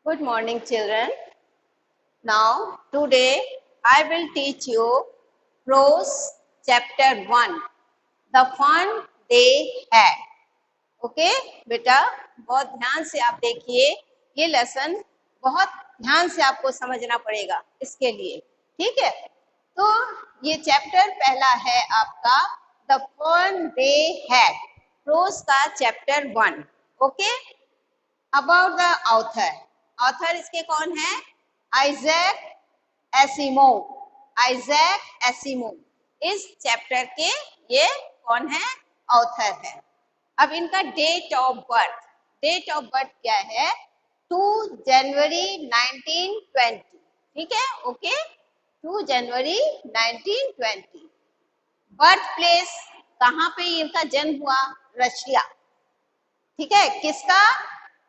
Good morning, children. Now, today I will teach you prose chapter 1, The Fun They Had. Okay बेटा, बहुत ध्यान से आप देखिए, ये लेसन बहुत ध्यान से आपको समझना पड़ेगा इसके लिए, ठीक है। तो ये चैप्टर पहला है आपका the fun they had, prose का chapter 1। Okay, about the author, author इसके कौन है? Isaac Asimov. आइजैक एसिमोव इस चैप्टर के ये कौन है? ऑथर है। अब इनका date of birth, date of birth क्या है? 2 जनवरी 1920, ठीक है। ओके, 2 जनवरी 1920। बर्थ प्लेस कहाँ पे इनका जन्म हुआ? रशिया, ठीक है। किसका?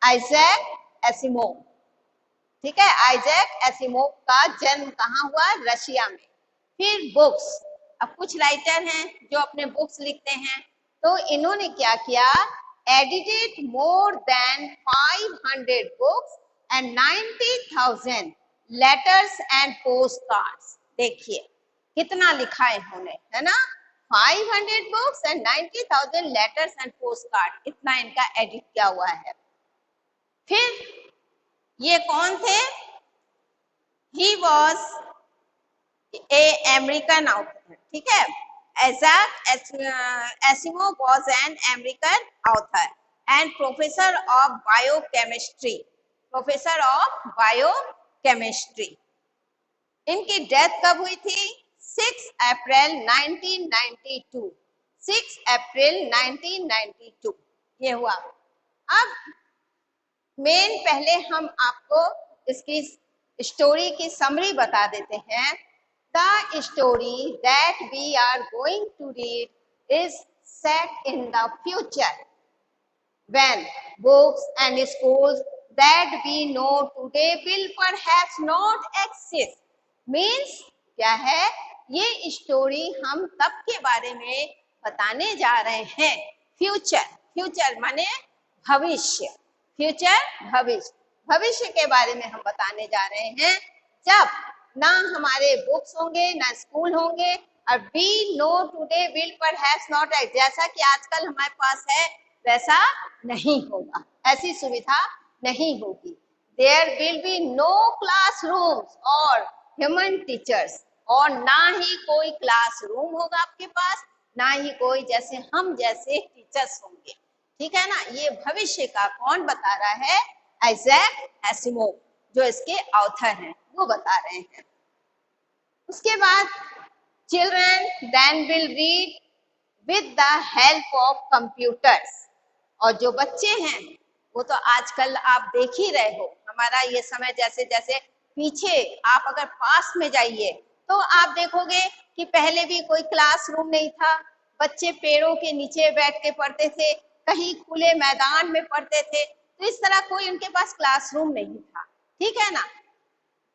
आइजैक एसिमोव, ठीक है। आइजैक एसिमोव का जन्म कहाँ हुआ? रशिया में। फिर बुक्स, अब कुछ राइटर हैं जो अपने बुक्स लिखते हैं, तो इन्होंने क्या किया? Edited more than 500 books and 90,000 letters and post cards. देखिए कितना लिखा है इन्होंने, है ना। 500 books and 90,000 letters and post card, इतना इनका एडिट किया हुआ है। फिर ये कौन थे? He was a American author, ठीक है। Isaac Asimov was an American author and professor of biochemistry. Professor of biochemistry. इनकी डेथ कब हुई थी? 6 अप्रैल 1992। 6 अप्रैल 1992 ये हुआ। अब मेन पहले हम आपको इसकी स्टोरी की समरी बता देते हैं। The story that we are going to read is set in the future when books and schools that we know today will perhaps not exist. Means क्या है? ये स्टोरी हम तब के बारे में बताने जा रहे हैं। फ्यूचर, फ्यूचर माने भविष्य, फ्यूचर भविष्य, भविष्य के बारे में हम बताने जा रहे हैं जब ना हमारे बुक्स होंगे ना स्कूल होंगे, और we know today will perhaps not act, जैसा कि आजकल हमारे पास है वैसा नहीं होगा, ऐसी सुविधा नहीं होगी। There will be no classrooms और ह्यूमन टीचर्स, और ना ही कोई क्लासरूम होगा आपके पास, ना ही कोई जैसे हम जैसे टीचर्स होंगे, ठीक है ना। ये भविष्य का कौन बता रहा है? आइजैक एसिमोव, जो इसके ऑथर हैं, वो बता रहे हैं। उसके बाद children then will read with the help of computers, और जो बच्चे हैं वो तो आजकल आप देख ही रहे हो, हमारा ये समय जैसे जैसे पीछे, आप अगर पास में जाइए तो आप देखोगे कि पहले भी कोई क्लासरूम नहीं था, बच्चे पेड़ों के नीचे बैठ के पढ़ते थे, कहीं खुले मैदान में पढ़ते थे, तो इस तरह कोई उनके पास क्लासरूम नहीं था, ठीक है ना।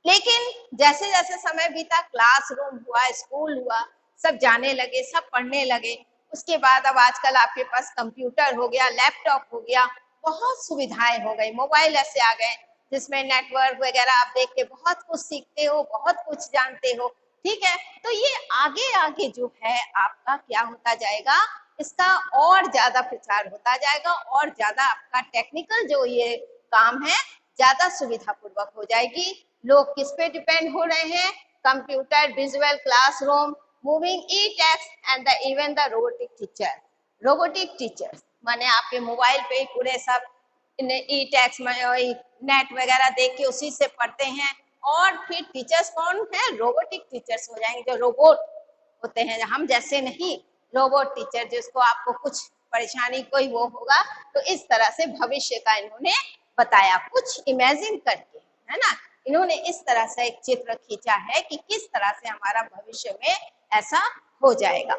लेकिन जैसे जैसे समय बीता, क्लासरूम हुआ, स्कूल हुआ, सब जाने लगे, सब पढ़ने लगे। उसके बाद अब आजकल आपके पास कंप्यूटर हो गया, लैपटॉप हो गया, बहुत सुविधाएं हो गई, मोबाइल ऐसे आ गए जिसमें नेटवर्क वगैरह आप देख के बहुत कुछ सीखते हो, बहुत कुछ जानते हो, ठीक है। तो ये आगे आगे जो है आपका क्या होता जाएगा, इसका और ज्यादा प्रचार होता जाएगा, और ज्यादा आपका टेक्निकल जो ये काम है ज्यादा सुविधा पूर्वक हो जाएगी। लोग किस पे डिपेंड हो रहे हैं? Computer, visual classroom, moving E text and the even the robotic teacher. Robotic teachers माने आपके मोबाइल पे पूरे सब ई टेक्स्ट में नेट वगैरह देख के उसी से पढ़ते हैं, और फिर टीचर्स कौन है? रोबोटिक टीचर्स हो जाएंगे, जो रोबोट होते हैं, हम जैसे नहीं, रोबोट टीचर, जिसको आपको कुछ परेशानी कोई वो होगा, तो इस तरह से भविष्य का इन्होंने बताया, कुछ इमेजिन करके, है ना। इन्होंने इस तरह से एक चित्र खींचा है कि किस तरह से हमारा भविष्य में ऐसा हो जाएगा,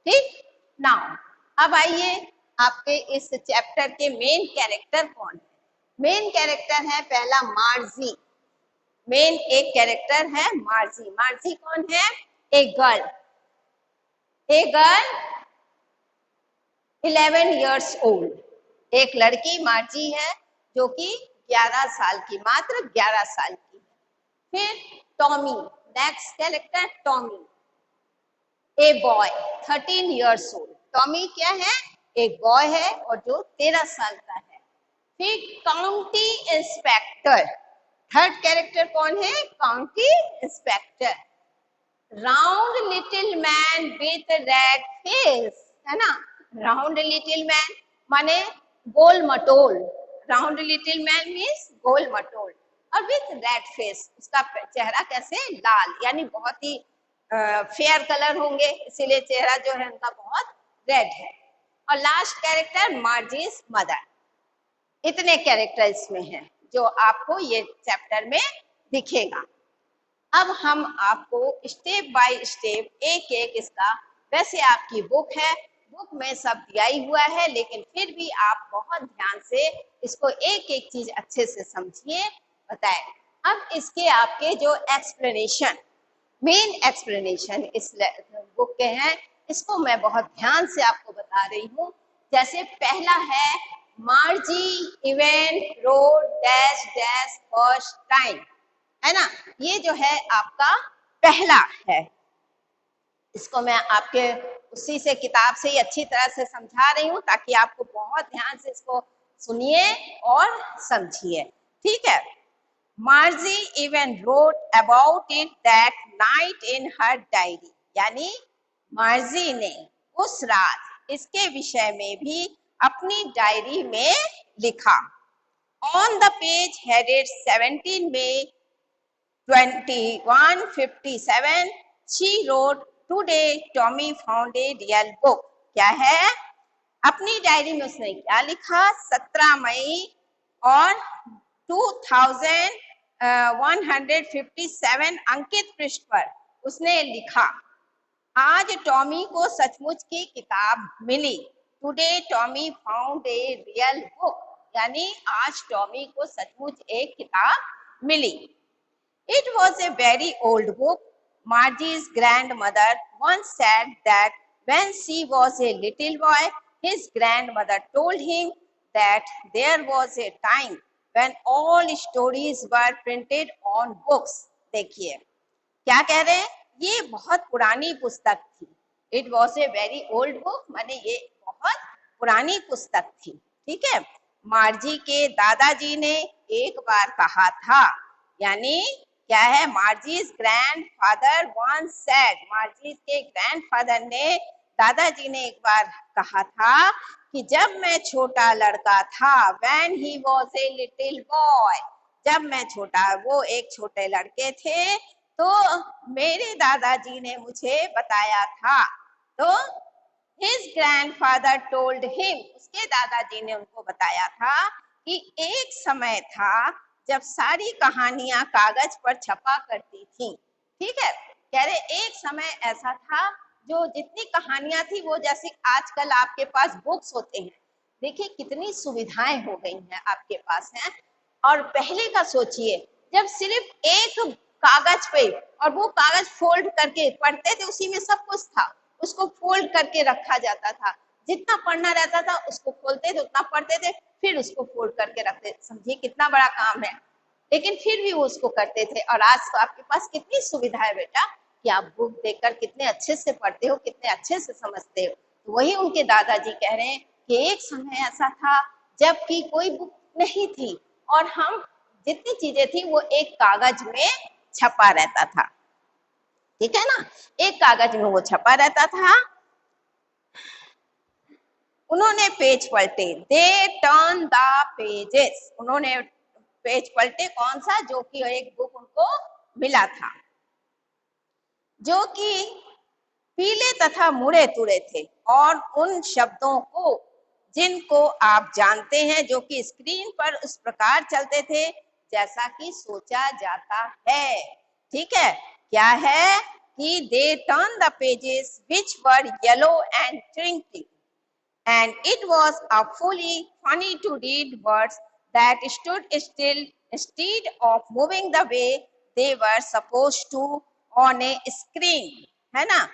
ठीक। नाउ अब आइए, आपके इस चैप्टर के मेन कैरेक्टर कौन है? मेन कैरेक्टर है पहला मार्जी। मेन एक कैरेक्टर है मार्जी। मार्जी कौन है? एक गर्ल, एक गर्ल 11 years old, एक लड़की मार्जी है जो कि 11 साल की, मात्र 11 साल की है। फिर Tommy, next character Tommy, a boy 13 years old। Tommy क्या है? एक बॉय है और जो 13 साल का है। फिर काउंटी इंस्पेक्टर, थर्ड कैरेक्टर कौन है? County inspector. Round little man with red face, है ना, राउंड लिटिल मैन माने गोल मटोल, राउंड लिटिल मैन मीन्स गोल मटोल, और विथ रेड फेस, उसका चेहरा कैसे? लाल, यानी बहुत ही फेयर कलर होंगे, इसीलिए चेहरा जो है उनका बहुत रेड है। और लास्ट कैरेक्टर मार्जीज मदर। इतने कैरेक्टर इसमें हैं जो आपको ये चैप्टर में दिखेगा। अब हम आपको स्टेप बाय स्टेप एक एक इसका, वैसे आपकी बुक है, बुक में सब दिया ही हुआ है, लेकिन फिर भी आप बहुत ध्यान से इसको एक एक चीज अच्छे से समझिए, बताएं। अब इसके आपके जो एक्सप्लेनेशन, मेन एक्सप्लेनेशन इस बुक के हैं, इसको मैं बहुत ध्यान से आपको बता रही हूँ। जैसे पहला है मार्जी event road dash dash first time, है ना, ये जो है आपका पहला है। इसको मैं आपके उसी से किताब से ही अच्छी तरह से समझा रही हूँ ताकि आपको बहुत ध्यान से इसको सुनिए और समझिए, ठीक है। मार्जी even wrote about it that night in her diary, यानी मार्जी ने उस रात इसके विषय में भी अपनी डायरी में लिखा। On the page headed 17 May 2157 she wrote, today Tommy found a real book। क्या है? अपनी डायरी में उसने क्या लिखा? 17 मई और 2157 अंकित पृष्ठ पर उसने लिखा, आज टॉमी को सचमुच की किताब मिली। Today Tommy found a real book, यानी आज टॉमी को सचमुच एक किताब मिली। It was a very old book. Margie's grandmother once said that when she was a little boy, his grandmother told him that there was a time when all stories were printed on books। देखिए क्या कह रहे हैं, ये बहुत पुरानी पुस्तक थी। It was a very old book, माने ये बहुत पुरानी पुस्तक थी, ठीक है। मार्जी के दादाजी ने एक बार कहा था, यानी क्या है? मार्जीज ग्रैंडफादर वंस सेड, मार्जीज के ग्रैंडफादर ने, दादाजी ने एक बार कहा था कि जब मैं छोटा लड़का था, when he was a little boy, जब मैं छोटा, वो एक छोटे लड़के थे, तो मेरे दादाजी ने मुझे बताया था। तो हिज ग्रैंडफादर टोल्ड हिम, उसके दादाजी ने उनको बताया था कि एक समय था जब सारी कहानियां कागज पर छपा करती थी, ठीक है। कह रहे एक समय ऐसा था जो जितनी कहानियां थी वो जैसे आजकल आपके पास बुक्स होते हैं, देखिए कितनी सुविधाएं हो गई हैं आपके पास हैं। और पहले का सोचिए, जब सिर्फ एक कागज पे, और वो कागज फोल्ड करके पढ़ते थे, उसी में सब कुछ था, उसको फोल्ड करके रखा जाता था, जितना पढ़ना रहता था उसको खोलते थे, उतना पढ़ते थे, फिर उसको फोल्ड करके रखते थे। समझिए कितना बड़ा काम है, लेकिन फिर भी वो उसको करते थे। और आज तो आपके पास कितनी सुविधा है बेटा कि आप बुक देखकर कितने अच्छे से पढ़ते हो, कितने अच्छे से समझते हो। तो वही उनके दादाजी कह रहे हैं कि एक समय ऐसा था जबकि कोई बुक नहीं थी और हम जितनी चीजें थी वो एक कागज में छपा रहता था, ठीक है ना, एक कागज में वो छपा रहता था। उन्होंने पेज पलटे, दे टर्न द पेजेस, उन्होंने पेज पलटे, कौन सा? जो कि एक बुक उनको मिला था जो कि पीले तथा मुड़े तुड़े थे, और उन शब्दों को जिनको आप जानते हैं जो कि स्क्रीन पर उस प्रकार चलते थे जैसा कि सोचा जाता है, ठीक है। क्या है कि they turn the pages which were yellow and twinkling, and it was awfully funny to read words that stood still instead of moving the way they were supposed to on a screen, है ना।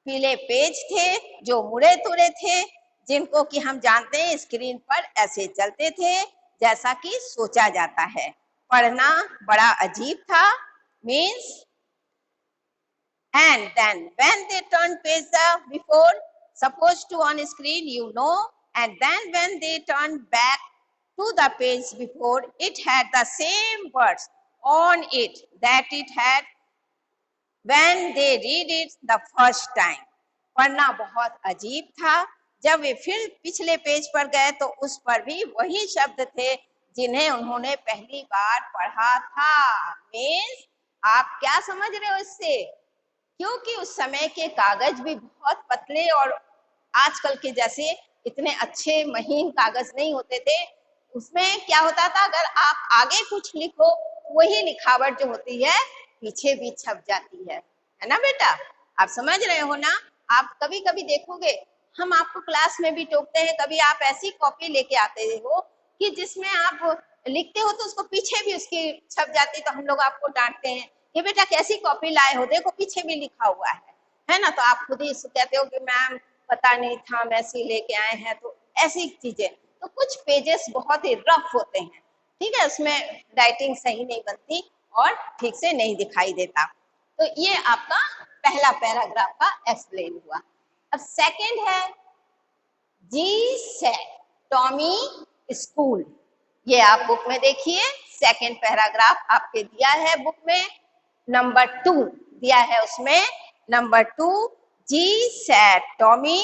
पीले page थे जो मुड़े तुड़े थे, जिनको कि हम जानते हैं स्क्रीन पर ऐसे चलते थे, जैसा कि सोचा जाता है। पढ़ना बड़ा अजीब था means and then when they turn page before supposed to on screen, you know, and then when they turn back to the page before, it had the same words on it that it had when they read it the first time. पढ़ना बहुत अजीब था। जब वे फिर पिछले page पर गए तो उस पर भी वही शब्द थे जिन्हें उन्होंने पहली बार पढ़ा था। मीन्स आप क्या समझ रहे हो इससे? क्योंकि उस समय के कागज भी बहुत पतले और आजकल के जैसे इतने अच्छे महीन कागज नहीं होते थे। उसमें क्या होता था, अगर आप आगे कुछ लिखो वही लिखावट जो होती है पीछे भी छप जाती है ना बेटा? आप समझ रहे हो ना? आप कभी कभी देखोगे, हम आपको क्लास में भी टोकते हैं, कभी आप ऐसी कॉपी लेके आते हो कि जिसमें आप लिखते हो तो उसको पीछे भी उसकी छप जाती, तो हम लोग आपको डांटते हैं कि बेटा कैसी कॉपी लाए हो, देखो पीछे भी लिखा हुआ है ना? तो आप खुद ही कहते हो कि मैम पता नहीं था, हम ऐसी लेके आए हैं। तो ऐसी चीजें, तो कुछ पेजेस बहुत ही रफ होते हैं, ठीक है, उसमें राइटिंग सही नहीं बनती और ठीक से नहीं दिखाई देता। तो ये आपका पहला पैराग्राफ का एक्सप्लेन हुआ। अब सेकंड है जी सेड टॉमी स्कूल। ये आप बुक में देखिए, सेकंड पैराग्राफ आपके दिया है बुक में, नंबर 2 दिया है उसमें, number 2, gee said Tommy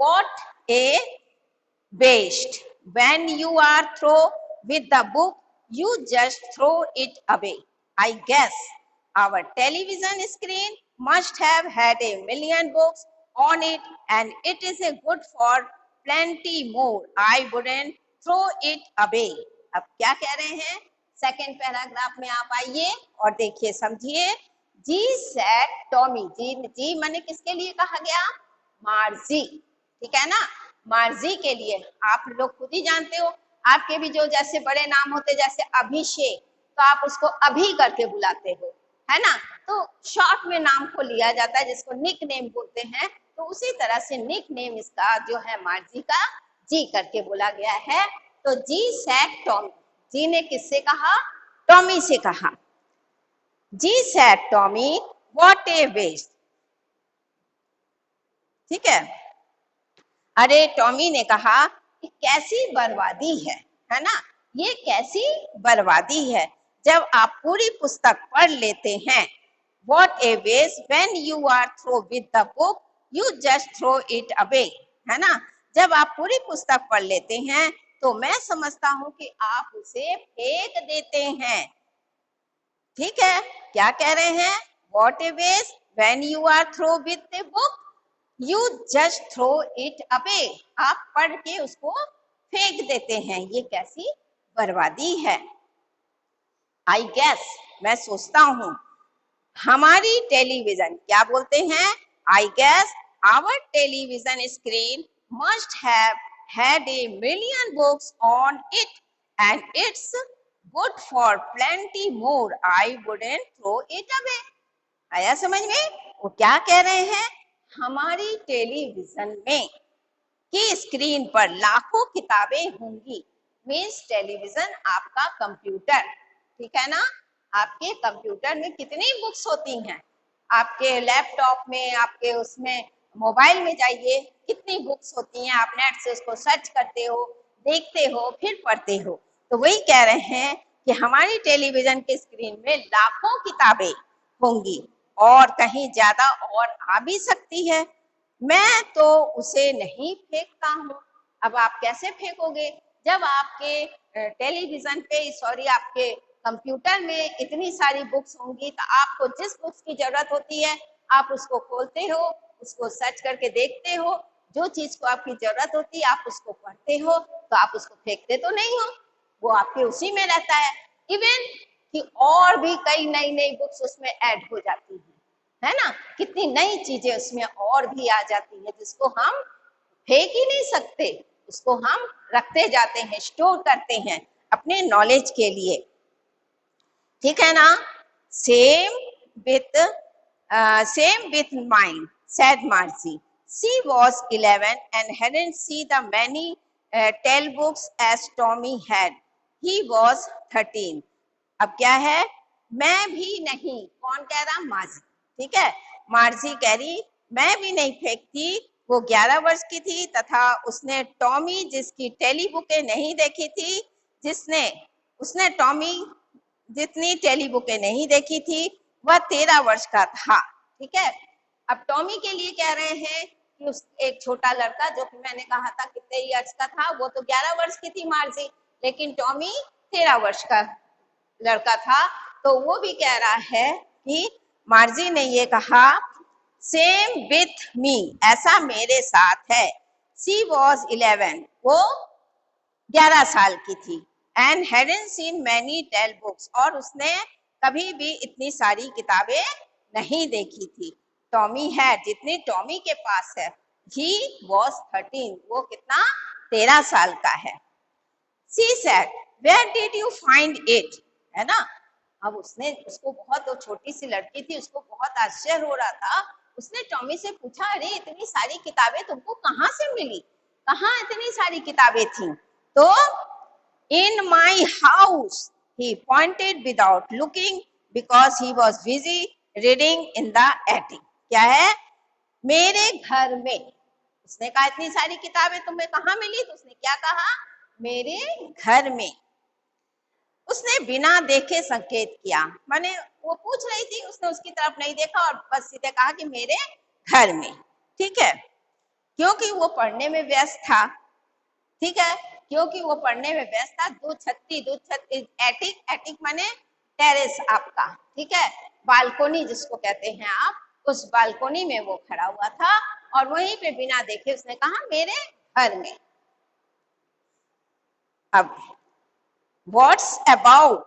what a waste, when you are throw with the book you just throw it away. I guess our television screen must have had a million books on it and it is a good for plenty more. I wouldn't throw it away. अब क्या कह रहे हैं? Second paragraph में आप आइए और देखिए, समझिए। जी सेड टॉमी, जी माने किसके लिए कहा गया? मार्जी, ठीक है ना? मार्जी के लिए। आप लोग खुद ही जानते हो, आपके भी जो जैसे बड़े नाम होते, जैसे अभिषेक, तो आप उसको अभी करके बुलाते हो, है ना? तो शॉर्ट में नाम को लिया जाता है जिसको निक नेम बोलते हैं। तो उसी तरह से निक नेम इसका जो है मार्जी का, जी करके बोला गया है। तो जी सेड टॉमी, जी ने किससे कहा? टॉमी से कहा। Gee said Tommy what a waste, ठीक है। अरे टॉमी ने कहा कि कैसी बर्बादी है ना? ये कैसी बर्बादी है जब आप पूरी पुस्तक पढ़ लेते हैं। What a waste when you are through with the book, you just throw it away, है ना? जब आप पूरी पुस्तक पढ़ लेते हैं तो मैं समझता हूं कि आप उसे फेंक देते हैं, ठीक है? क्या कह रहे हैं? What a waste when you are through with the book, you just throw it away. आप पढ़ के उसको फेंक देते हैं, ये कैसी बर्बादी है। I guess, मैं सोचता हूँ, हमारी टेलीविजन, क्या बोलते हैं? I guess our television screen must have had a million books on it and it's good for plenty more. I wouldn't throw it away. आया समझ में? वो क्या कह रहे हैं? हमारी टेलीविजन में की स्क्रीन पर लाखों किताबें होंगी। मीन्स टेलीविजन आपका कंप्यूटर, ठीक है ना? आपके कंप्यूटर में कितनी बुक्स होती हैं? आपके लैपटॉप में, आपके उसमें मोबाइल में जाइए, कितनी बुक्स होती हैं। आप नेट से उसको सर्च करते हो, देखते हो, फिर पढ़ते हो। तो वही कह रहे हैं कि हमारी टेलीविजन के स्क्रीन में लाखों किताबें होंगी और कहीं ज्यादा और आ भी सकती है। मैं तो उसे नहीं फेंकता हूँ। अब आप कैसे फेंकोगे जब आपके टेलीविजन पे, सॉरी, आपके कंप्यूटर में इतनी सारी बुक्स होंगी, तो आपको जिस बुक्स की जरूरत होती है आप उसको खोलते हो, उसको सर्च करके देखते हो, जो चीज को आपकी जरूरत होती है आप उसको पढ़ते हो, तो आप उसको फेंकते तो नहीं हो, वो आपके उसी में रहता है। इवन कि और भी कई नई नई बुक्स उसमें ऐड हो जाती है ना? कितनी नई चीजें उसमें और भी आ जाती है जिसको हम फेंक ही नहीं सकते, उसको हम रखते जाते हैं, स्टोर करते हैं अपने नॉलेज के लिए, ठीक है ना? Same with mine, said Marcy. She was 11 and hadn't seen the many tale books as Tommy had. He was 13। अब क्या है, मैं भी नहीं, कौन कह रहा, मार्जी, ठीक है, मार्जी कह रही मैं भी नहीं फेंकती। वो 11 वर्ष की थी तथा उसने टॉमी जिसकी टेली बुकें नहीं देखी थी, उसने टॉमी जितनी टेली बुकें नहीं देखी थी वह 13 वर्ष का था, ठीक है। अब टॉमी के लिए कह रहे हैं कि उस एक छोटा लड़का, जो कि मैंने कहा था कितने ईयर्स का था, वो तो 11 वर्ष की थी मार्जी, लेकिन टॉमी 13 वर्ष का लड़का था। तो वो भी कह रहा है कि मार्जी ने ये कहा, सेम विथ मी, ऐसा मेरे साथ है। शी वॉज 11, वो 11 साल की थी। And hadn't seen many tell books, और उसने कभी भी इतनी सारी किताबें नहीं देखी थी। टॉमी है, जितनी टॉमी के पास है, ही वॉज 13, वो कितना, 13 साल का है। She said, where did you find it? है ना। अब उसको बहुत, वो छोटी सी लड़की थी, उसको बहुत आश्चर्य हो रहा था। उसने टॉमी से पूछा, अरे इतनी सारी किताबें तुमको कहाँ से मिली, कहाँ इतनी सारी किताबें थी। तो in my house, he pointed without looking because he was busy reading in the attic. क्या है, मेरे घर में। उसने कहा इतनी सारी किताबें तुम्हें कहाँ मिली, तो उसने क्या कहा, मेरे घर में। उसने बिना देखे संकेत किया, माने वो पूछ रही थी, उसने उसकी तरफ नहीं देखा और बस सीधे कहा कि मेरे घर में, ठीक है, क्योंकि वो पढ़ने में व्यस्त था, ठीक है, क्योंकि वो पढ़ने में व्यस्त था। दूछत्ती एटिक माने टेरेस आपका, ठीक है, बालकोनी जिसको कहते हैं आप, उस बालकोनी में वो खड़ा हुआ था और वहीं पे बिना देखे उसने कहा मेरे घर में। अब व्हाट्स अबाउट,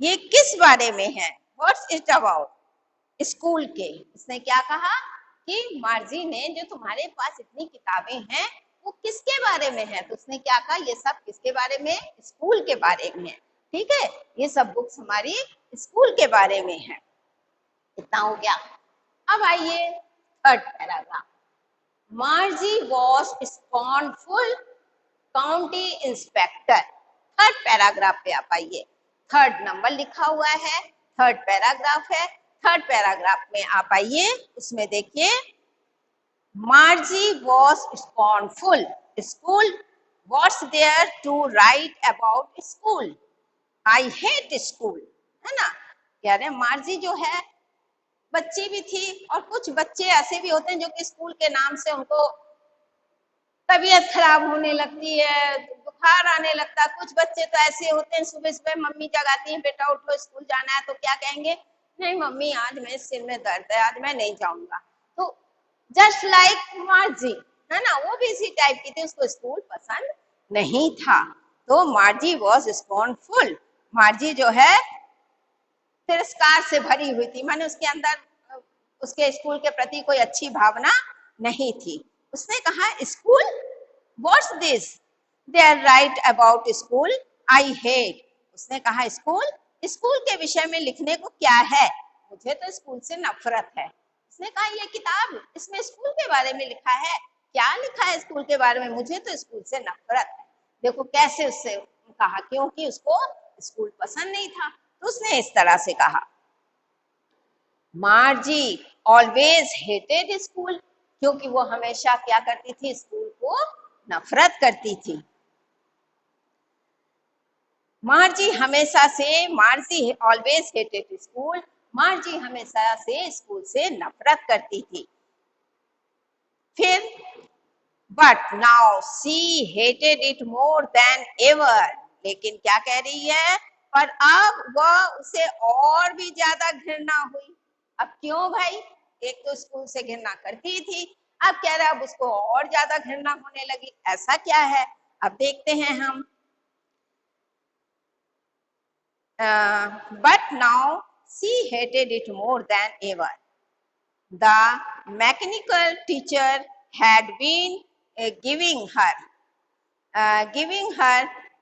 ये किस बारे में है, व्हाट्स इट अबाउट, स्कूल के। उसने क्या कहा कि मार्जी ने, जो तुम्हारे पास इतनी किताबें हैं वो किसके बारे में है, तो उसने क्या कहा, ये सब किसके बारे में, स्कूल के बारे में है, ठीक है, ये सब बुक्स हमारी स्कूल के बारे में है। इतना हो गया। अब आइए third paragraph. Margie was scornful county inspector. Third paragraph पे आप आइए, थर्ड नंबर लिखा हुआ है, थर्ड पैराग्राफ है। थर्ड पैराग्राफ में आप आइए, उसमें देखिए, Margie was scornful, school, what's there to write about school, I hate school, है ना। कह रहे मार्जी जो है बच्ची भी थी, और कुछ बच्चे ऐसे भी होते हैं जो कि स्कूल के नाम से उनको तबीयत खराब होने लगती है, बुखार आने लगता है। कुछ बच्चे तो ऐसे होते हैं, सुबह सुबह मम्मी जगाती है, बेटा उठो स्कूल जाना है, तो क्या कहेंगे, नहीं मम्मी आज मेरे सिर में दर्द है, आज मैं नहीं जाऊंगा। तो जस्ट लाइक मार्जी, है ना, वो भी इसी टाइप की थी, उसको स्कूल पसंद नहीं था। तो मार्जी वॉज स्कॉर्नफुल, मार्जी जो है तिरस्कार से भरी हुई थी, माने उसके अंदर उसके स्कूल के प्रति कोई अच्छी भावना नहीं थी। उसने कहा school, what's this they are right about school, I hate. उसने कहा स्कूल, स्कूल के विषय में लिखने को क्या है, मुझे तो स्कूल से नफरत है। उसने कहा ये किताब, इसमें स्कूल के बारे में लिखा है, क्या लिखा है स्कूल के बारे में, मुझे तो स्कूल से नफरत है। देखो कैसे उससे कहा, क्योंकि उसको स्कूल पसंद नहीं था, तो उसने इस तरह से कहा। मार्जी ऑलवेज हेटेड स्कूल, क्योंकि वो हमेशा क्या करती थी, स्कूल को नफरत करती थी। मार्जी हमेशा से, मार्जी ऑलवेज हेटेड स्कूल, मार्जी हमेशा से स्कूल से नफरत करती थी। फिर but now she hated it more than ever, लेकिन क्या कह रही है, पर अब वह उसे और भी ज्यादा घृणा हुई। अब क्यों भाई, एक तो स्कूल से घृणा करती थी, अब कह रहा, अब उसको और ज्यादा घृणा होने लगी, ऐसा क्या है, अब देखते हैं हम। But now she hated it more than ever. The mechanical teacher had been giving her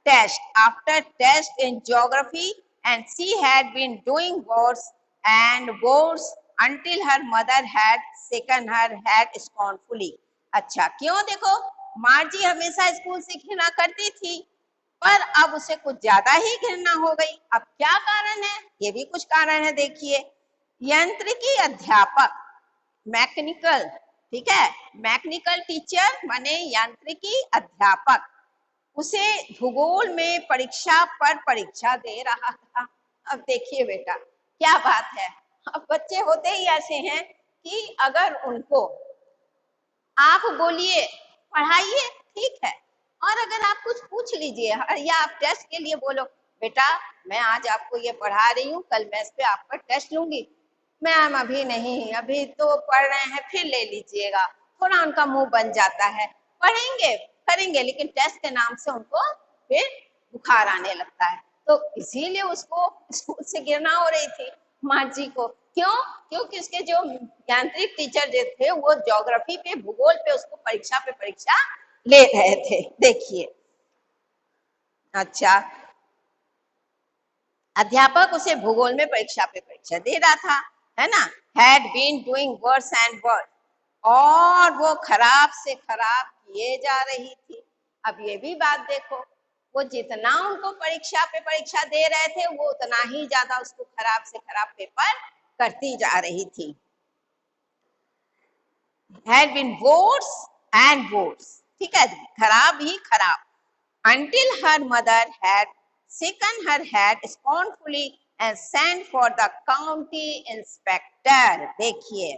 test after test in geography, and she had been doing boards and boards until her mother had shaken her head scornfully. अच्छा, क्यों, देखो मार्जी हमेशा school से घृणा करती थी, पर अब उसे कुछ ज्यादा ही घृणा हो गई। अब क्या कारण है? ये भी कुछ कारण है, देखिए। यांत्रिकी अध्यापक, मैकेनिकल, ठीक है, मैकेनिकल टीचर माने यांत्रिकी अध्यापक, उसे भूगोल में परीक्षा पर परीक्षा दे रहा था। अब देखिए बेटा क्या बात है, अब बच्चे होते ही ऐसे हैं कि अगर उनको आप बोलिए पढ़ाइए, ठीक है, और अगर आप कुछ पूछ लीजिए या आप टेस्ट के लिए बोलो, बेटा मैं आज आपको ये पढ़ा रही हूँ, कल मैं इस पे आपका टेस्ट लूंगी। मैम अभी नहीं, अभी तो पढ़ रहे हैं, फिर ले लीजिएगा। थोड़ा उनका मुंह बन जाता है, पढ़ेंगे करेंगे, लेकिन टेस्ट के नाम से उनको फिर बुखार आने लगता है। तो इसीलिए उसको स्कूल से गिरना हो रही थी माँ जी को। क्यों? क्योंकि उसके जो यांत्रिक टीचर जो थे वो ज्योग्राफी पे, भूगोल पे उसको परीक्षा पे परीक्षा ले रहे थे। देखिए, अच्छा, अध्यापक उसे भूगोल में परीक्षा पे परीक्षा दे रहा था, है ना। Had been doing worse and worse, और वो खराब से खराब किए जा रही थी। अब ये भी बात देखो, वो जितना उनको परीक्षा पे परीक्षा दे रहे थे वो उतना ही ज्यादा उसको खराब से खराब पेपर करती जा रही थी। had been worse and worse, ठीक है, खराब ही खराब, until her mother had shaken her head scornfully and sent for the county inspector। देखिए,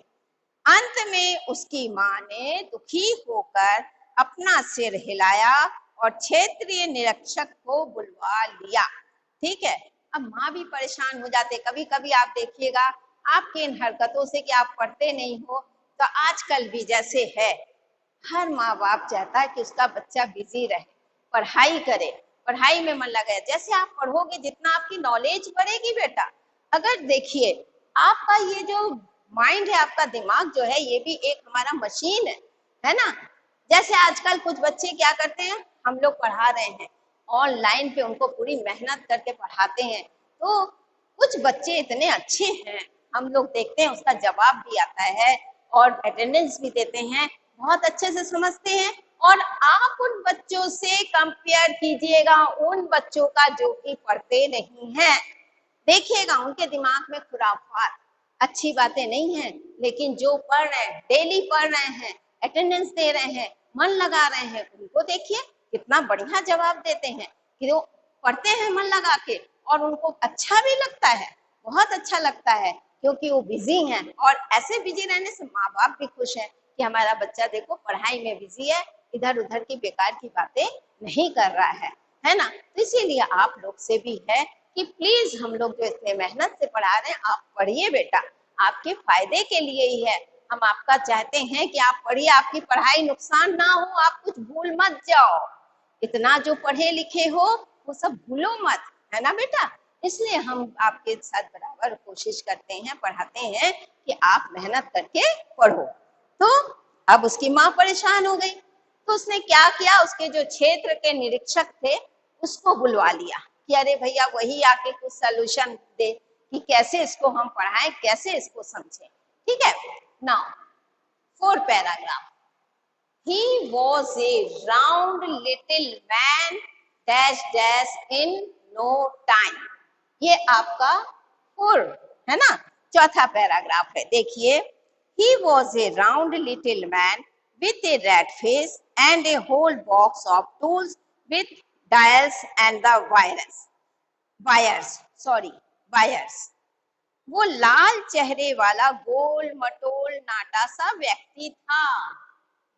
अंत में उसकी माँ ने दुखी होकर अपना सिर हिलाया और क्षेत्रीय निरीक्षक को बुलवा लिया। ठीक है, अब माँ भी परेशान हो जाते। कभी कभी आप देखिएगा आपकी इन हरकतों से कि आप पढ़ते नहीं हो, तो आजकल भी जैसे है, हर माँ बाप चाहता है कि उसका बच्चा बिजी रहे, पढ़ाई करे, पढ़ाई में मन लगे। जैसे आप पढ़ोगे जितना आपकी नॉलेज बढ़ेगी बेटा। अगर देखिए आपका ये जो माइंड है, आपका दिमाग जो है, ये भी एक हमारा मशीन है ना। जैसे आजकल कुछ बच्चे क्या करते हैं, हम लोग पढ़ा रहे हैं ऑनलाइन पे, उनको पूरी मेहनत करके पढ़ाते हैं, तो कुछ बच्चे इतने अच्छे हैं, हम लोग देखते हैं उसका जवाब भी आता है और अटेंडेंस भी देते हैं, बहुत अच्छे से समझते हैं। और आप उन बच्चों से कंपेयर कीजिएगा उन बच्चों का जो कि पढ़ते नहीं हैं, देखिएगा उनके दिमाग में खुराफात, अच्छी बातें नहीं है, लेकिन जो पढ़ रहे हैं, डेली पढ़ रहे हैं, अटेंडेंस दे रहे हैं, मन लगा रहे हैं, उनको देखिए कितना बढ़िया जवाब देते हैं कि वो पढ़ते हैं मन लगा के, और उनको अच्छा भी लगता है, बहुत अच्छा लगता है, क्योंकि वो बिजी हैं। और ऐसे बिजी रहने से माँ बाप भी खुश हैं कि हमारा बच्चा देखो पढ़ाई में बिजी है, इधर उधर की बेकार की बातें नहीं कर रहा है ना। तो इसीलिए आप लोग से भी है कि प्लीज हम लोग जो इतने मेहनत से पढ़ा रहे हैं, आप पढ़िए बेटा, आपके फायदे के लिए ही है। हम आपका चाहते हैं कि आप पढ़िए, आपकी पढ़ाई नुकसान ना हो, आप कुछ भूल मत जाओ। इतना जो पढ़े लिखे हो वो सब भूलो मत, है ना बेटा। इसलिए हम आपके साथ बराबर कोशिश करते हैं, पढ़ाते हैं कि आप मेहनत करके पढ़ो। तो अब उसकी माँ परेशान हो गई, तो उसने क्या किया, उसके जो क्षेत्र के निरीक्षक थे उसको बुलवा लिया कि अरे भैया वही आके कुछ सॉल्यूशन दे कि कैसे इसको हम पढ़ाएं, कैसे इसको समझें। ठीक है, now 4th paragraph, he was a round little man dash dash in no time। ये आपका 4 है ना, 4था पैराग्राफ है। देखिए, he was a round little man with a red face and a whole box of tools with dials and the wires। वो लाल चेहरे वाला गोल मटोल नाटा सा व्यक्ति था।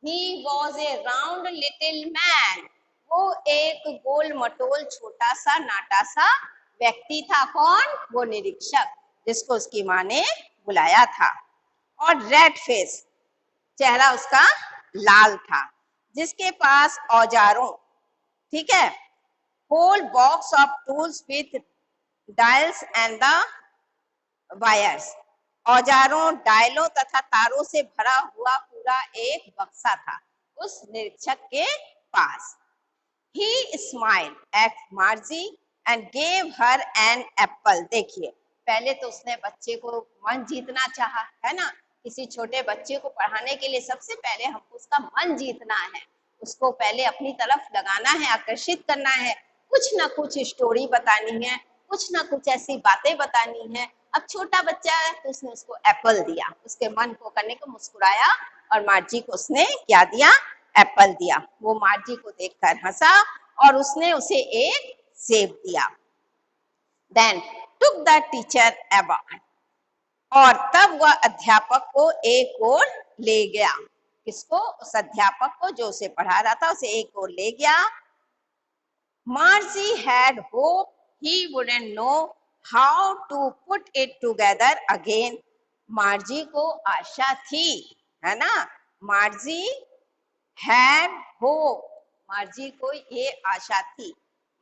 He was a round little man, वो एक गोल मटोल छोटा सा नाटा सा व्यक्ति था। कौन? वो निरीक्षक जिसको उसकी माँ ने बुलाया था। और रेड फेस, चेहरा उसका लाल था, जिसके पास औजारों, ठीक है, whole box of tools with dials and the wires, औजारों, डायलों तथा तारों से भरा हुआ पूरा एक बक्सा था उस निरीक्षक के पास। He smiled at Margie and gave her an apple। देखिए, पहले तो उसने बच्चे को मन जीतना चाहा, है ना। किसी छोटे बच्चे को पढ़ाने के लिए सबसे पहले हमको उसका मन जीतना है, उसको पहले अपनी तरफ लगाना है, आकर्षित करना है। कुछ ना कुछ स्टोरी बतानी है, कुछ ना कुछ ऐसी बातें बतानी है। अब छोटा बच्चा है तो उसने उसको एप्पल दिया, उसके मन को करने को मुस्कुराया और मार्जी को उसने क्या दिया, एप्पल दिया। वो मार्जी को देखकर हंसा और उसने उसे एक सेब दिया। Then took the teacher about, और तब वह अध्यापक को एक ओर ले गया। किसको? उस अध्यापक को जो उसे पढ़ा रहा था, उसे एक ओर ले गया। Margie had hoped he wouldn't know how to put it together again. मार्जी को आशा थी, है ना? मार्जी had hope, मार्जी को ये आशा थी,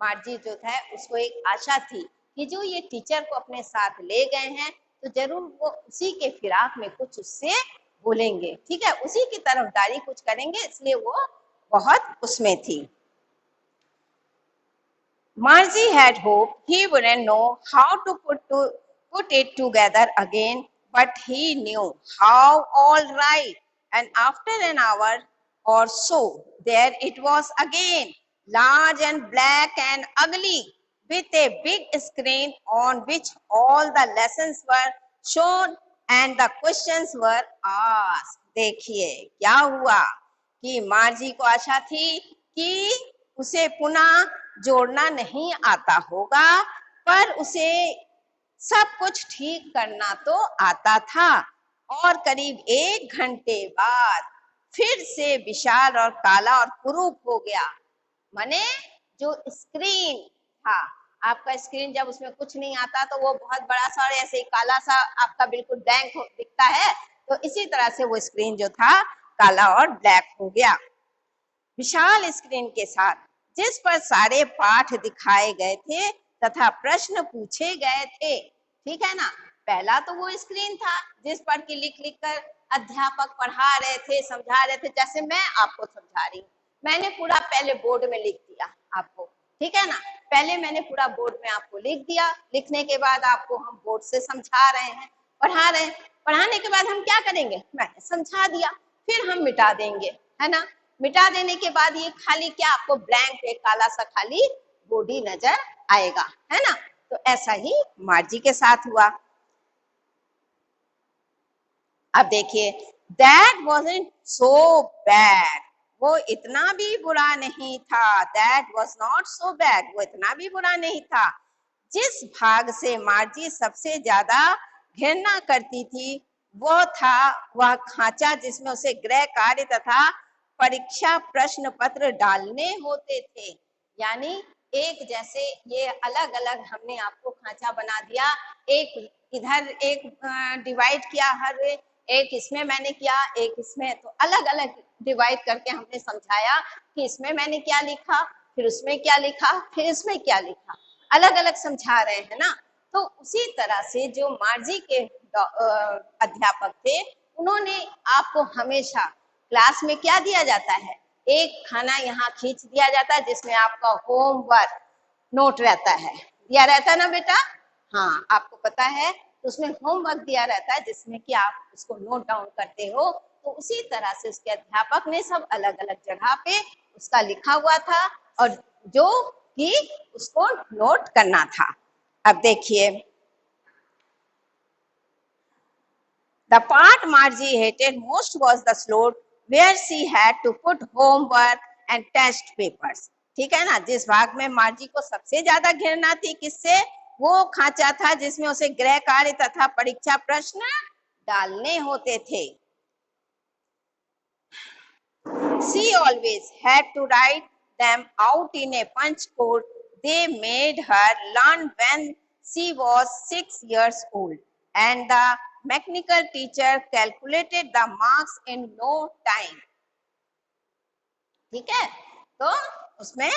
मार्जी जो था उसको एक आशा थी कि जो ये टीचर को अपने साथ ले गए हैं तो जरूर वो उसी के फिराक में कुछ उससे बोलेंगे, ठीक है, उसी की तरफदारी कुछ करेंगे, इसलिए वो बहुत उसमें थी। Margie had hoped he wouldn't know how to put it together again, but he knew how all right. And after an hour or so, there it was again, large and black and ugly, with a big screen on which all the lessons were shown and the questions were asked. देखिए क्या हुआ कि मार्जी को आशा थी कि उसे पुनः जोड़ना नहीं आता होगा, पर उसे सब कुछ ठीक करना तो आता था। और करीब 1 घंटे बाद फिर से विशाल और काला और कुरूप हो गया। माने जो स्क्रीन था, आपका स्क्रीन जब उसमें कुछ नहीं आता तो वो बहुत बड़ा सा और ऐसे ही काला सा आपका बिल्कुल ब्लैंक दिखता है, तो इसी तरह से वो स्क्रीन जो था काला और ब्लैक हो गया। विशाल स्क्रीन के साथ जिस पर सारे पाठ दिखाए गए थे तथा प्रश्न पूछे गए थे, ठीक है ना। पहला तो वो स्क्रीन था जिस पर कि लिख लिख कर अध्यापक पढ़ा रहे थे, समझा रहे थे, जैसे मैं आपको समझा रही हूँ। मैंने पूरा पहले बोर्ड में लिख दिया आपको, ठीक है ना, पहले मैंने पूरा बोर्ड में आपको लिख दिया। लिखने के बाद आपको हम बोर्ड से समझा रहे हैं, पढ़ा रहे हैं। पढ़ाने के बाद हम क्या करेंगे, मैंने समझा दिया, फिर हम मिटा देंगे, है ना। मिटा देने के बाद ये खाली क्या आपको ब्लैंक एक काला सा खाली बोर्ड ही नजर आएगा, है ना। तो ऐसा ही मार्जी के साथ हुआ। अब देखिए, दैट वाज़न्ट सो बैड, वो इतना भी बुरा नहीं था। That was not so bad, वो इतना भी बुरा नहीं था। जिस भाग से मार्जी सबसे ज्यादा घृणा करती थी वो था वह खांचा जिसमें उसे गृह कार्य तथा परीक्षा प्रश्न पत्र डालने होते थे। यानी एक जैसे ये अलग अलग हमने आपको खांचा बना दिया, एक इधर एक डिवाइड किया, हर एक इसमें मैंने किया, एक इसमें, तो अलग अलग डिवाइड करके हमने समझाया कि इसमें मैंने क्या लिखा, फिर उसमें क्या लिखा, फिर इसमें क्या लिखा, अलग अलग समझा रहे हैं ना। तो उसी तरह से जो मार्जी के अध्यापक थे उन्होंने आपको हमेशा क्लास में क्या दिया जाता है, एक खाना यहाँ खींच दिया जाता है जिसमें आपका होमवर्क नोट रहता है, दिया रहता है ना बेटा। हाँ, आपको पता है, तो उसमें होमवर्क दिया रहता है जिसमें कि आप उसको नोट डाउन करते हो। तो उसी तरह से उसके अध्यापक ने सब अलग अलग जगह पे उसका लिखा हुआ था और जो कि उसको नोट करना था। अब देखिए, the part Margie hated most was the slot where she had to put homework and test papers. ठीक है ना, जिस भाग में मार्जी को सबसे ज्यादा घृणा थी किससे, वो खांचा था जिसमें उसे गृह कार्य तथा परीक्षा प्रश्न डालने होते थे। She always had to write them out in a punch code they made her learn when she was 6 years old, and the mechanical teacher calculated the marks in no time. ठीक है, तो उसमें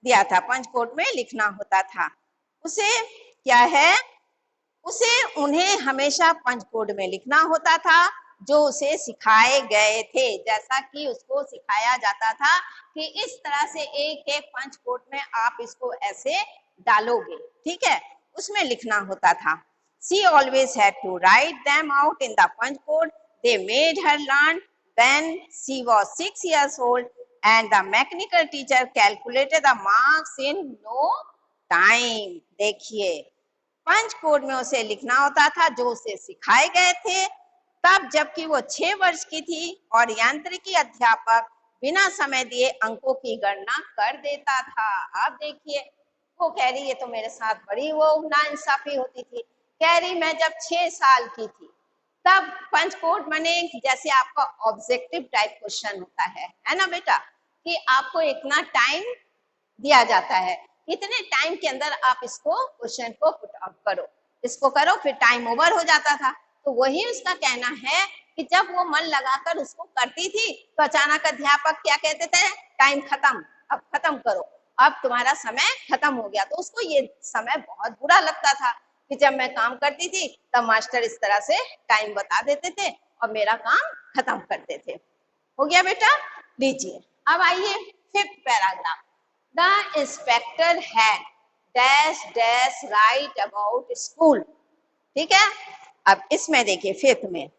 दिया था, पंच कोड में लिखना होता था। उसे क्या है, उसे उन्हें हमेशा पंच कोड में लिखना होता था जो उसे सिखाए गए थे। जैसा कि उसको सिखाया जाता था कि इस तरह से एक एक पंच कोड में आप इसको ऐसे डालोगे, ठीक है, उसमें लिखना होता था। She always had to write them out in the punch code they made her learn when she was 6 years old, and the mechanical teacher calculated the marks in no time. देखिए, पंच कोड में उसे लिखना होता था जो उसे सिखाए गए थे तब, जबकि वो 6 वर्ष की थी, और यांत्रिकी अध्यापक बिना समय दिए अंकों की गणना कर देता था। अब देखिए, वो कह रही है तो मेरे साथ बड़ी वो नाइंसाफी होती थी। कह रही मैं जब 6 साल की थी तब पंच कोड बने, जैसे आपका ऑब्जेक्टिव टाइप क्वेश्चन होता है ना बेटा, कि आपको इतना टाइम दिया जाता है, इतने टाइम के अंदर आप इसको क्वेश्चन को पुट आउट करो, इसको करो, फिर टाइम ओवर हो जाता था। तो वही उसका कहना है कि जब वो मन लगाकर उसको करती थी तो अचानक अध्यापक क्या कहते थे, टाइम खत्म, अब खत्म करो, अब तुम्हारा समय खत्म हो गया। तो उसको ये समय बहुत बुरा लगता था कि जब मैं काम करती थी तब मास्टर इस तरह से टाइम बता देते थे और मेरा काम खत्म करते थे। हो गया बेटा? लीजिए, अब आइए fifth paragraph. The inspector had dash dash right about school. ठीक है, अब इसमें देखिए फिफ्थ में,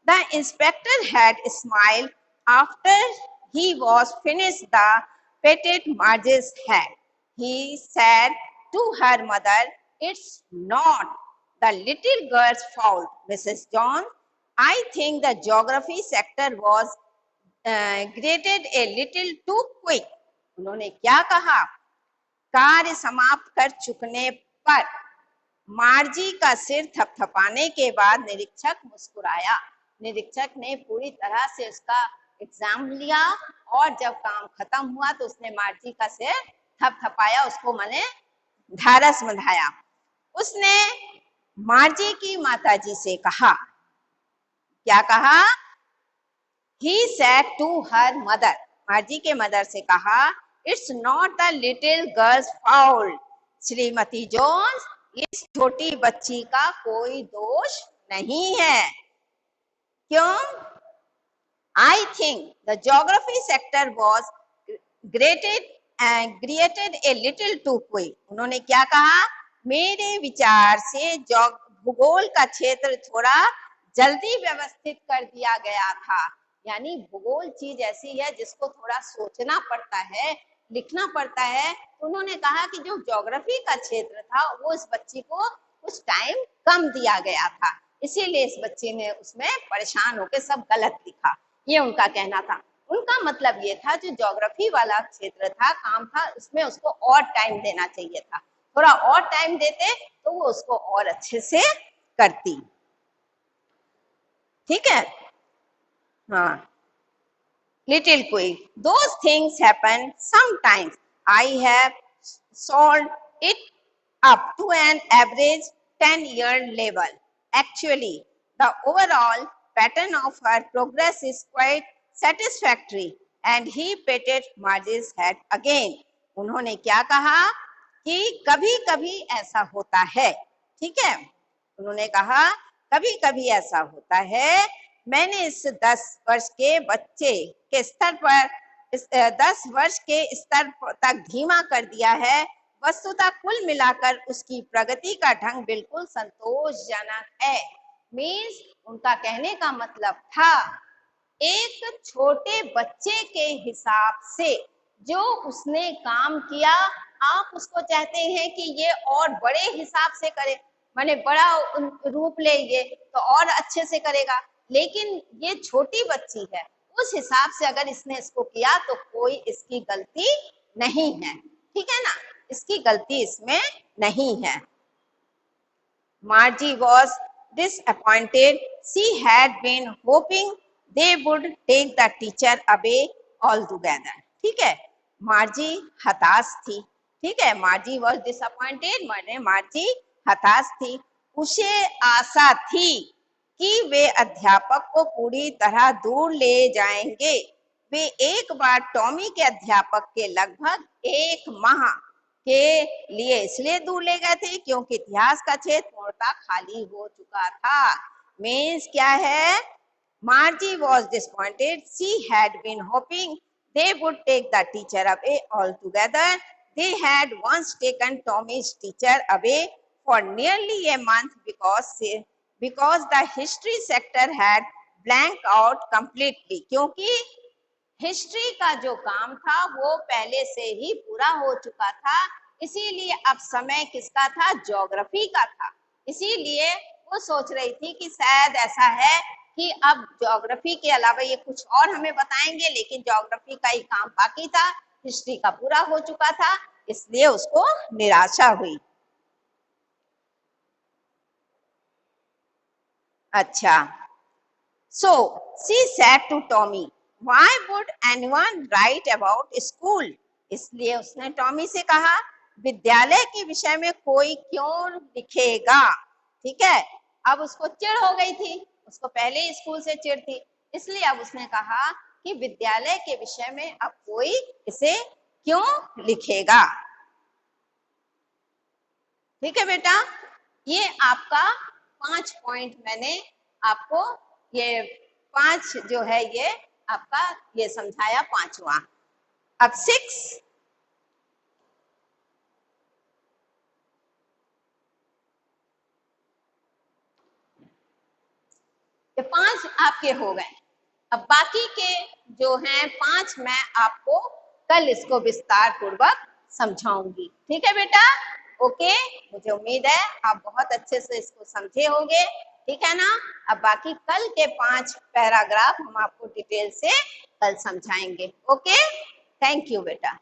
the inspector had smiled after he was finished the petted Marge's head. He said to her mother, "It's not the little girl's fault, Mrs. John. I think the geography sector was graded a little too quick." उन्होंने क्या कहा? कार्य समाप्त कर चुकने पर मार्जी का सिर थपथपाने के बाद निरीक्षक मुस्कुराया। निरीक्षक ने पूरी तरह से उसका एग्जाम लिया और जब काम खत्म हुआ तो उसने मार्जी का सिर थपथपाया, उसको माने ढारस बंधाया। उसने मार्जी की माताजी से कहा, क्या कहा? He said to her mother, मार्जी के मदर से कहा, It's not the little girl's fault. श्रीमती जोन्स, इस छोटी बच्ची का कोई दोष नहीं है। क्यों? I think the geography sector was created a little too quick. उन्होंने क्या कहा? मेरे विचार से भूगोल का क्षेत्र थोड़ा जल्दी व्यवस्थित कर दिया गया था। यानी भूगोल चीज ऐसी है जिसको थोड़ा सोचना पड़ता है, लिखना पड़ता है। उन्होंने कहा कि जो ज्योग्राफी का क्षेत्र था वो इस बच्ची को कुछ टाइम कम दिया गया था, इसीलिए इस बच्ची ने उसमें परेशान होकर सब गलत लिखा। ये उनका कहना था। उनका मतलब ये था जो ज्योग्राफी वाला क्षेत्र था, काम था, उसमें उसको और टाइम देना चाहिए था। थोड़ा और टाइम देते तो वो उसको और अच्छे से करती। ठीक है, हाँ। Little quick. Those things happen sometimes. I have solved it up to an average 10-year level. Actually, the overall pattern of her progress is quite satisfactory. And he patted Marge's head again. उन्होंने क्या कहा कि कभी कभी ऐसा होता है। ठीक है, उन्होंने कहा कभी कभी ऐसा होता है। मैंने इस 10 वर्ष के बच्चे के स्तर पर 10 वर्ष के स्तर तक धीमा कर दिया है। वस्तुतः कुल मिलाकर उसकी प्रगति का ढंग बिल्कुल संतोषजनक है। मीन्स उनका कहने का मतलब था एक छोटे बच्चे के हिसाब से जो उसने काम किया, आप उसको चाहते हैं कि ये और बड़े हिसाब से करे, माने बड़ा रूप ले, ये तो और अच्छे से करेगा। लेकिन ये छोटी बच्ची है, उस हिसाब से अगर इसने इसको किया तो कोई इसकी गलती नहीं है। ठीक है ना, इसकी गलती इसमें नहीं है। Margie was disappointed. She had been hoping they would take the teacher away altogether. ठीक है, मार्जी हताश थी। ठीक है, मार्जी was disappointed, माने मार्जी हताश थी। उसे आशा थी कि वे अध्यापक को पूरी तरह दूर ले जाएंगे। वे एक बार टॉमी के अध्यापक के लगभग 1 माह के लिए इसलिए दूर ले गए थे क्योंकि इतिहास का क्षेत्र पूर्णतः खाली हो चुका था। मीन्स क्या है? Margie was disappointed. She had been hoping they would take the teacher away altogether. They had once taken Tommy's teacher away for nearly a month because the history sector had blanked out completely. क्योंकि history का जो काम था वो पहले से ही पूरा हो चुका था, इसीलिए अब समय किसका था, ज्योग्राफी का था। इसीलिए वो सोच रही थी कि शायद ऐसा है कि अब ज्योग्राफी के अलावा ये कुछ और हमें बताएंगे, लेकिन ज्योग्राफी का ही काम बाकी था, हिस्ट्री का पूरा हो चुका था, इसलिए उसको निराशा हुई। अच्छा, so she said to Tommy, why would anyone write about school? इसलिए उसने टॉमी से कहा, विद्यालय के विषय में कोई क्यों लिखेगा। ठीक है, अब उसको चिढ़ हो गई थी, उसको पहले ही स्कूल से चिढ़ थी, इसलिए अब उसने कहा कि विद्यालय के विषय में अब कोई इसे क्यों लिखेगा। ठीक है बेटा, ये आपका 5 पॉइंट मैंने आपको ये 5 जो है ये आपका ये समझाया 5वां। अब 6, ये 5 आपके हो गए। अब बाकी के जो हैं 5 मैं आपको कल इसको विस्तार पूर्वक समझाऊंगी। ठीक है बेटा, ओके, मुझे उम्मीद है आप बहुत अच्छे से इसको समझे होंगे। ठीक है ना, अब बाकी कल के 5 पैराग्राफ हम आपको डिटेल से कल समझाएंगे। ओके, थैंक यू बेटा।